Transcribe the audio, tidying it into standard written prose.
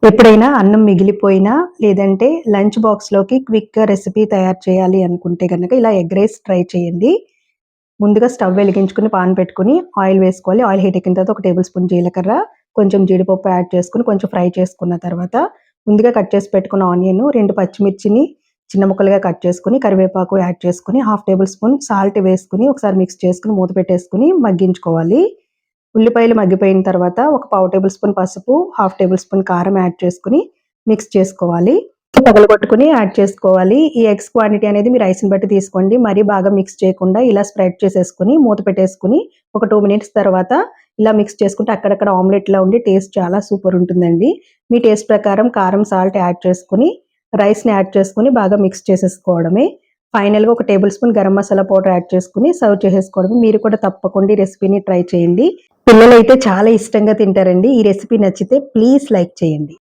ఎప్పుడైనా అన్నం మిగిలిపోయినా, లేదంటే లంచ్ బాక్స్‌లోకి క్విక్‌గా రెసిపీ తయారు చేయాలి అనుకుంటే గనక ఇలా ఎగ్ రైస్ ట్రై చేయండి. ముందుగా స్టవ్ వెలిగించుకొని పాన్ పెట్టుకొని ఆయిల్ వేసుకోవాలి. ఆయిల్ హీట్ ఎక్కిన తర్వాత ఒక టేబుల్ స్పూన్ జీలకర్ర, కొంచెం జీడిపప్పు యాడ్ చేసుకొని కొంచెం ఫ్రై చేసుకున్న తర్వాత ముందుగా కట్ చేసి పెట్టుకున్న ఆనియన్, 2 పచ్చిమిర్చిని చిన్న ముక్కలుగా కట్ చేసుకొని, కరివేపాకు యాడ్ చేసుకొని, హాఫ్ టేబుల్ స్పూన్ సాల్ట్ వేసుకొని ఒకసారి మిక్స్ చేసుకొని మూత పెట్టేసుకొని మగ్గించుకోవాలి. ఉల్లిపాయలు మగ్గిపోయిన తర్వాత ఒక పావు టేబుల్ స్పూన్ పసుపు, హాఫ్ టేబుల్ స్పూన్ కారం యాడ్ చేసుకొని మిక్స్ చేసుకోవాలి. పగలగొట్టుకొని యాడ్ చేసుకోవాలి. ఈ ఎగ్స్ క్వాంటిటీ అనేది మీ రైస్‌ని బట్టి తీసుకోండి. మరీ బాగా మిక్స్ చేయకుండా ఇలా స్ప్రెడ్ చేసేసుకొని మూత పెట్టేసుకొని ఒక 2 మినిట్స్ తర్వాత ఇలా మిక్స్ చేసుకుంటే అక్కడక్కడ ఆమ్లెట్‌లా ఉండి టేస్ట్ చాలా సూపర్ ఉంటుందండి. మీ టేస్ట్ ప్రకారం కారం, సాల్ట్ యాడ్ చేసుకొని రైస్‌ని యాడ్ చేసుకొని బాగా మిక్స్ చేసేసుకోవడమే. ఫైనల్‌గా ఒక table spoon garam masala powder add చేసుకొని సర్వ్ చేసేసుకోవడమే. మీరు కూడా తప్పకుండా ఈ రెసిపీని ట్రై చేయండి. పిల్లలైతే చాలా ఇష్టంగా తింటారండి. ఈ రెసిపీ నచ్చితే ప్లీజ్ లైక్ చేయండి.